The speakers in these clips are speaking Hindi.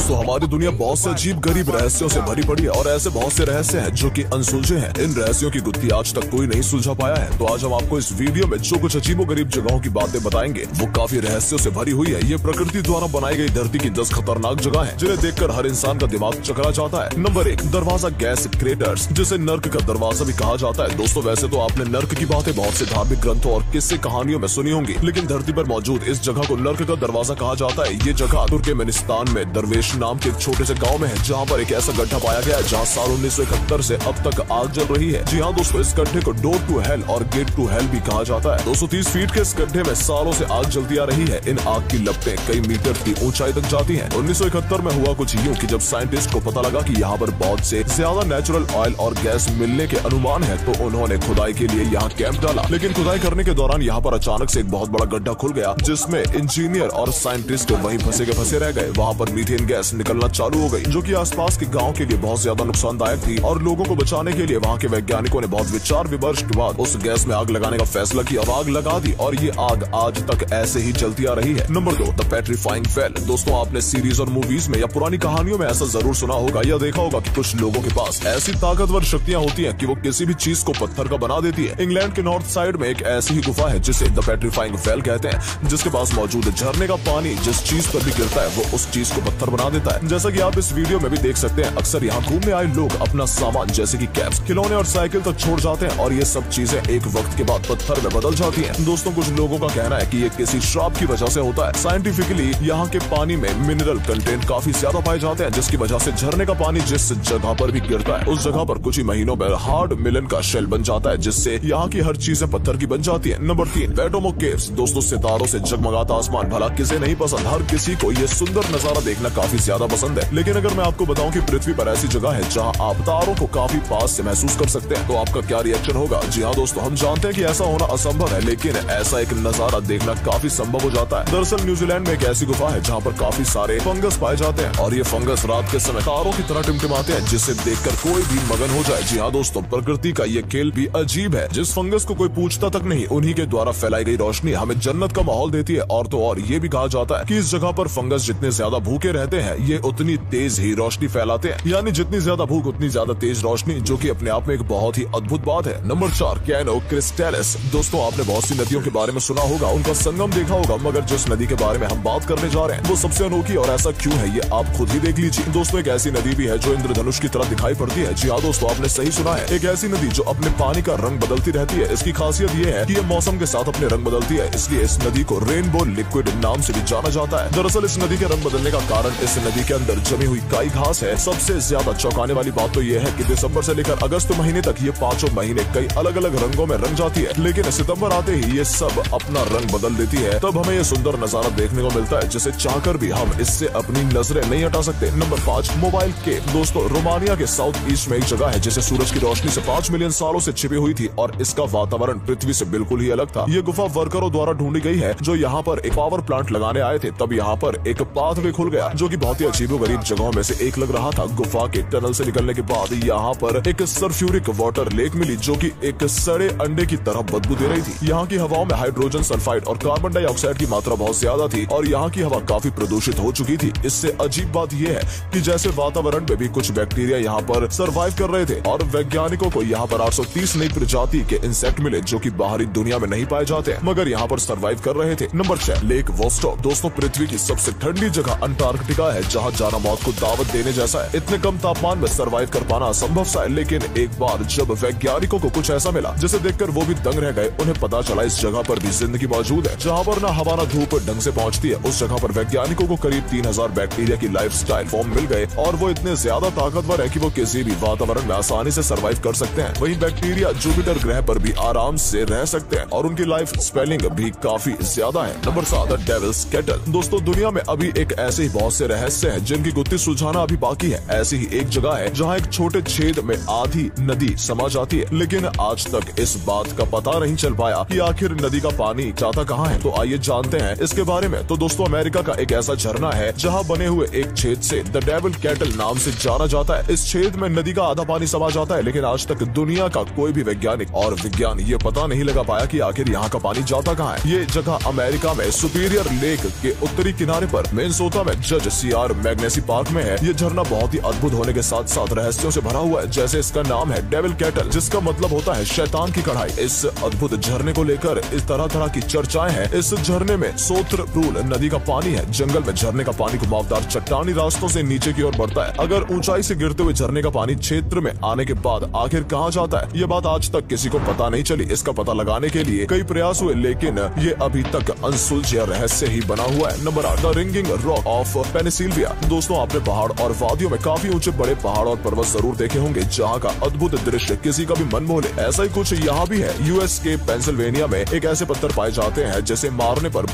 दोस्तों हमारी दुनिया बहुत से अजीब गरीब रहस्यों से भरी पड़ी है और ऐसे बहुत से रहस्य हैं जो कि अनसुलझे हैं। इन रहस्यों की गुत्थी आज तक कोई नहीं सुलझा पाया है। तो आज हम आपको इस वीडियो में जो कुछ अजीबो गरीब जगहों की बातें बताएंगे वो काफी रहस्यों से भरी हुई है। ये प्रकृति द्वारा बनाई गई धरती की 10 खतरनाक जगह है जिन्हें देखकर हर इंसान का दिमाग चकरा जाता है। नंबर 1, दरवाजा गैस क्रेटर्स, जिसे नर्क का दरवाजा भी कहा जाता है। दोस्तों वैसे तो आपने नर्क की बातें बहुत से धार्मिक ग्रंथों और किस्से कहानियों में सुनी होंगी, लेकिन धरती पर मौजूद इस जगह को नर्क का दरवाजा कहा जाता है। ये जगह तुर्कमेनिस्तान में दरवेश नाम के एक छोटे से गांव में है, जहां पर एक ऐसा गड्ढा पाया गया है जहां साल 1971 से अब तक आग जल रही है। जी हाँ दोस्तों, इस गड्ढे को डोर टू हेल और गेट टू हेल भी कहा जाता है। 230 फीट के इस गड्ढे में सालों से आग जलती आ रही है। इन आग की लपटें कई मीटर की ऊंचाई तक जाती हैं। 1971 में हुआ कुछ यूं कि जब साइंटिस्ट को पता लगा कि यहाँ पर बहुत से ज्यादा नेचुरल ऑयल और गैस मिलने के अनुमान है, तो उन्होंने खुदाई के लिए यहाँ कैंप डाला। लेकिन खुदाई करने के दौरान यहाँ पर अचानक से एक बहुत बड़ा गड्ढा खुल गया, जिसमें इंजीनियर और साइंटिस्ट वहीं फंसे के फंसे रह गए। वहाँ पर मीथेन गैस निकलना चालू हो गई, जो कि आसपास के गांव के लिए बहुत ज्यादा नुकसानदायक थी। और लोगों को बचाने के लिए वहाँ के वैज्ञानिकों ने बहुत विचार विमर्श के बाद उस गैस में आग लगाने का फैसला किया और आग लगा दी, और ये आग आज तक ऐसे ही जलती आ रही है। Number 2, the petrifying well. दोस्तों आपने सीरीज और मूवीज में या पुरानी कहानियों में ऐसा जरूर सुना होगा या देखा होगा कि कुछ लोगों के पास ऐसी ताकतवर शक्तियां होती हैं कि वो किसी भी चीज को पत्थर का बना देती है। इंग्लैंड के नॉर्थ साइड में एक ऐसी ही गुफा है जिसे द पेट्रीफाइंग वेल कहते हैं, जिसके पास मौजूद झरने का पानी जिस चीज पर भी गिरता है वो उस चीज को पत्थर बना देता है। जैसा कि आप इस वीडियो में भी देख सकते हैं, अक्सर यहाँ घूमने आए लोग अपना सामान जैसे कि कैप्स, खिलौने और साइकिल तक छोड़ जाते हैं, और ये सब चीजें एक वक्त के बाद पत्थर में बदल जाती हैं। दोस्तों कुछ लोगों का कहना है कि ये किसी श्राप की वजह से होता है। साइंटिफिकली यहाँ के पानी में मिनरल कंटेंट काफी ज्यादा पाए जाते हैं, जिसकी वजह से झरने का पानी जिस जगह पर भी गिरता है उस जगह पर कुछ ही महीनों में हार्ड मिलन का शेल बन जाता है, जिससे यहाँ की हर चीजें पत्थर की बन जाती है। Number 3, वेटोमो caves. दोस्तों सितारों से जगमगाता आसमान भला किसे नहीं पसंद। हर किसी को ये सुंदर नजारा देखना काफी ज्यादा पसंद है। लेकिन अगर मैं आपको बताऊं कि पृथ्वी पर ऐसी जगह है जहां आप तारों को काफी पास से महसूस कर सकते हैं, तो आपका क्या रिएक्शन होगा? जी हाँ दोस्तों, हम जानते हैं कि ऐसा होना असंभव है, लेकिन ऐसा एक नजारा देखना काफी संभव हो जाता है। दरअसल न्यूजीलैंड में एक ऐसी गुफा है जहाँ पर काफी सारे फंगस पाए जाते हैं, और ये फंगस रात के समय तारों की तरह टिमटिमाते हैं, जिसे देखकर कोई भी मगन हो जाए। जी हाँ दोस्तों, प्रकृति का ये खेल भी अजीब है। जिस फंगस को कोई पूछता तक नहीं, उन्हीं के द्वारा फैलाई गई रोशनी हमें जन्नत का माहौल देती है। और तो और ये भी कहा जाता है कि इस जगह पर फंगस जितने ज्यादा भूखे रहते हैं, ये उतनी तेज ही रोशनी फैलाते हैं। यानी जितनी ज्यादा भूख उतनी ज्यादा तेज रोशनी, जो कि अपने आप में एक बहुत ही अद्भुत बात है। Number 4, Cano Cristales. दोस्तों आपने बहुत सी नदियों के बारे में सुना होगा, उनका संगम देखा होगा, मगर जिस नदी के बारे में हम बात करने जा रहे हैं वो सबसे अनोखी, और ऐसा क्यों है ये आप खुद ही देख लीजिए। दोस्तों एक ऐसी नदी भी है जो इंद्रधनुष की तरह दिखाई पड़ती है। जी हाँ दोस्तों, आपने सही सुना है, एक ऐसी नदी जो अपने पानी का रंग बदलती रहती है। इसकी खासियत ये है कि ये मौसम के साथ अपने रंग बदलती है, इसलिए इस नदी को रेनबो लिक्विड नाम से भी जाना जाता है। दरअसल इस नदी के रंग बदलने का कारण इस नदी के अंदर जमी हुई काई घास है। सबसे ज्यादा चौंकाने वाली बात तो ये है कि दिसंबर से लेकर अगस्त महीने तक ये 5 महीने कई अलग अलग रंगों में रंग जाती है, लेकिन सितंबर आते ही ये सब अपना रंग बदल देती है। तब हमें ये सुंदर नजारा देखने को मिलता है, जिसे चाहकर भी हम इससे अपनी नजरें नहीं हटा सकते। नंबर 5, मोबाइल केव। दोस्तों रोमानिया के साउथ ईस्ट में एक जगह है जिसे सूरज की रोशनी से 5 मिलियन सालों से छिपी हुई थी, और इसका वातावरण पृथ्वी से बिल्कुल ही अलग था। ये गुफा वर्करों द्वारा ढूंढी गई है जो यहाँ पर एक पावर प्लांट लगाने आए थे। तब यहाँ पर एक पाथवे खुल गया, जो कि बहुत ही अजीबोगरीब जगहों में से एक लग रहा था। गुफा के टनल से निकलने के बाद यहाँ पर एक सल्फ्यूरिक वाटर लेक मिली, जो कि एक सड़े अंडे की तरह बदबू दे रही थी। यहाँ की हवाओं में हाइड्रोजन सल्फाइड और कार्बन डाइऑक्साइड की मात्रा बहुत ज्यादा थी, और यहाँ की हवा काफी प्रदूषित हो चुकी थी। इससे अजीब बात यह है कि जैसे वातावरण में भी कुछ बैक्टीरिया यहाँ पर सर्वाइव कर रहे थे, और वैज्ञानिकों को यहाँ पर 830 नई प्रजाति के इंसेक्ट मिले जो कि बाहरी दुनिया में नहीं पाए जाते, मगर यहाँ पर सर्वाइव कर रहे थे। Number 6, lake Vostok. दोस्तों पृथ्वी की सबसे ठंडी जगह अंटार्कटिका है, जहाँ जाना मौत को दावत देने जैसा है। इतने कम तापमान में सर्वाइव कर पाना असंभव सा है, लेकिन एक बार जब वैज्ञानिकों को कुछ ऐसा मिला जिसे देखकर वो भी दंग रह गए। उन्हें पता चला इस जगह पर भी जिंदगी मौजूद है, जहाँ पर ना हवा ना धूप ढंग से पहुँचती है। उस जगह पर वैज्ञानिकों को करीब 3000 बैक्टीरिया की लाइफस्टाइल फॉर्म मिल गए, और वो इतने ज्यादा ताकतवर है कि वो किसी भी वातावरण में आसानी से सर्वाइव कर सकते हैं। वहीं बैक्टीरिया जुपिटर ग्रह पर भी आराम से रह सकते हैं, और उनकी लाइफ स्पेलिंग भी काफी ज्यादा है। Number 7, Devil's Kettle. दोस्तों दुनिया में अभी एक ऐसे ही बहुत से रहस्य हैं जिनकी गुत्थी सुलझाना अभी बाकी है। ऐसी ही एक जगह है जहाँ एक छोटे छेद में आधी नदी समा जाती है, लेकिन आज तक इस बात का पता नहीं चल पाया कि आखिर नदी का पानी जाता कहाँ है। तो आइए जानते हैं इसके बारे में। तो दोस्तों अमेरिका का एक ऐसा झरना है जहाँ बने हुए एक छेद से द डेविल केटल नाम से जाना जाता है। इस छेद में नदी का आधा पानी समा जाता है, लेकिन आज तक दुनिया का कोई भी वैज्ञानिक और विज्ञान ये पता नहीं लगा पाया कि आखिर यहाँ का पानी जाता कहाँ है। ये जगह अमेरिका में सुपीरियर लेक के उत्तरी किनारे पर मिनेसोटा में जज NCR मैग्नेसी पार्क में है। ये झरना बहुत ही अद्भुत होने के साथ साथ रहस्यों से भरा हुआ है। जैसे इसका नाम है डेविल कैटल, जिसका मतलब होता है शैतान की कढ़ाई। इस अद्भुत झरने को लेकर इस तरह की चर्चाएं हैं। इस झरने में सोत्रप्रूल नदी का पानी है। जंगल में झरने का पानी घुमावदार चट्टानी रास्तों से नीचे की ओर बढ़ता है। अगर ऊंचाई से गिरते हुए झरने का पानी क्षेत्र में आने के बाद आखिर कहां जाता है, ये बात आज तक किसी को पता नहीं चली। इसका पता लगाने के लिए कई प्रयास हुए, लेकिन ये अभी तक अनसुलझा रहस्य ही बना हुआ है। Number 8, the ringing rock of Pennsylvania. दोस्तों, आपने पहाड़ और वादियों में काफी ऊंचे बड़े पहाड़ और पर्वत जरूर देखे होंगे, जहाँ का अद्भुत दृश्य किसी का भी मन मोह ले। ऐसा ही कुछ यहाँ भी है। यूएस के पेंसिल्वेनिया में एक ऐसे पत्थर पाए जाते हैं जिसे मारने पर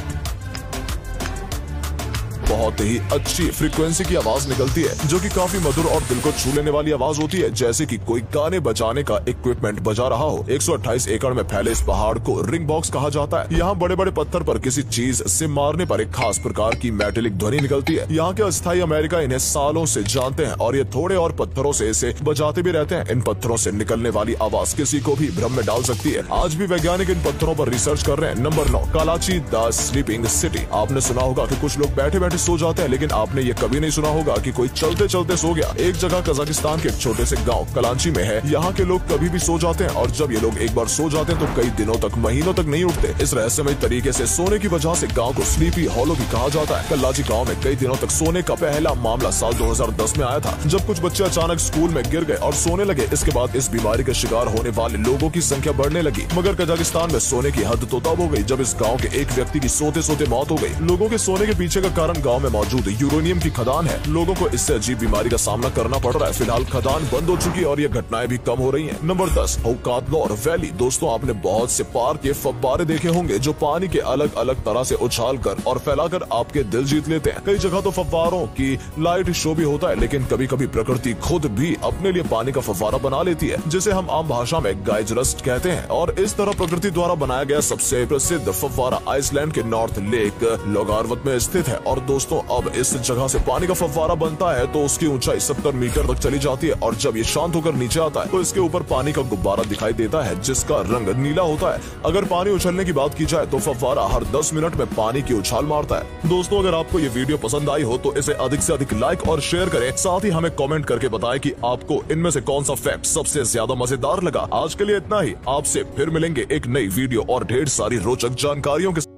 बहुत ही अच्छी फ्रीक्वेंसी की आवाज निकलती है, जो कि काफी मधुर और दिल को छू लेने वाली आवाज होती है, जैसे कि कोई गाने बजाने का इक्विपमेंट बजा रहा हो। 128 एकड़ में फैले इस पहाड़ को रिंग बॉक्स कहा जाता है। यहाँ बड़े बड़े पत्थर पर किसी चीज से मारने पर एक खास प्रकार की मेटेलिक ध्वनि निकलती है। यहाँ के अस्थायी अमेरिका इन्हें सालों से जानते हैं और ये थोड़े और पत्थरों से इसे बजाते भी रहते हैं। इन पत्थरों से निकलने वाली आवाज किसी को भी भ्रम में डाल सकती है। आज भी वैज्ञानिक इन पत्थरों पर रिसर्च कर रहे हैं। Number 9, Kalachi the sleeping city. आपने सुना होगा कि कुछ लोग बैठे बैठे सो जाते हैं, लेकिन आपने ये कभी नहीं सुना होगा कि कोई चलते चलते सो गया। एक जगह कजाकिस्तान के एक छोटे से गांव कलांची में है। यहाँ के लोग कभी भी सो जाते हैं और जब ये लोग एक बार सो जाते हैं तो कई दिनों तक, महीनों तक नहीं उठते। इस रहस्यमय तरीके से सोने की वजह से गांव को स्लीपी हॉलो भी कहा जाता है। कलाची गांव में कई दिनों तक सोने का पहला मामला साल 2010 में आया था, जब कुछ बच्चे अचानक स्कूल में गिर गए और सोने लगे। इसके बाद इस बीमारी का शिकार होने वाले लोगों की संख्या बढ़ने लगी। मगर कजाकिस्तान में सोने की हद तो तब हो गई जब इस गाँव के एक व्यक्ति की सोते सोते मौत हो गई। लोगों के सोने के पीछे का कारण गाँव में मौजूद यूरेनियम की खदान है। लोगों को इससे अजीब बीमारी का सामना करना पड़ रहा है। फिलहाल खदान बंद हो चुकी है और ये घटनाएं भी कम हो रही हैं। नंबर 10, औकातनौर वैली। दोस्तों, आपने बहुत से पार्क के फव्वारे देखे होंगे जो पानी के अलग अलग तरह से उछाल कर और फैलाकर आपके दिल जीत लेते हैं। कई जगह तो फव्वारों की लाइट शो भी होता है, लेकिन कभी कभी प्रकृति खुद भी अपने लिए पानी का फव्वारा बना लेती है, जिसे हम आम भाषा में गाइजरस्ट कहते हैं। और इस तरह प्रकृति द्वारा बनाया गया सबसे प्रसिद्ध फव्वारा आइसलैंड के नॉर्थ लेक लोगारवत में स्थित है। और दोस्तों, अब इस जगह से पानी का फव्वारा बनता है तो उसकी ऊंचाई 70 मीटर तक चली जाती है और जब ये शांत होकर नीचे आता है तो इसके ऊपर पानी का गुब्बारा दिखाई देता है, जिसका रंग नीला होता है। अगर पानी उछलने की बात की जाए तो फव्वारा हर 10 मिनट में पानी की उछाल मारता है। दोस्तों, अगर आपको ये वीडियो पसंद आई हो तो इसे अधिक से अधिक लाइक और शेयर करें। साथ ही हमें कमेंट करके बताएं कि आपको इनमें से कौन सा फैक्ट सबसे ज्यादा मजेदार लगा। आज के लिए इतना ही। आपसे फिर मिलेंगे एक नई वीडियो और ढेर सारी रोचक जानकारियों के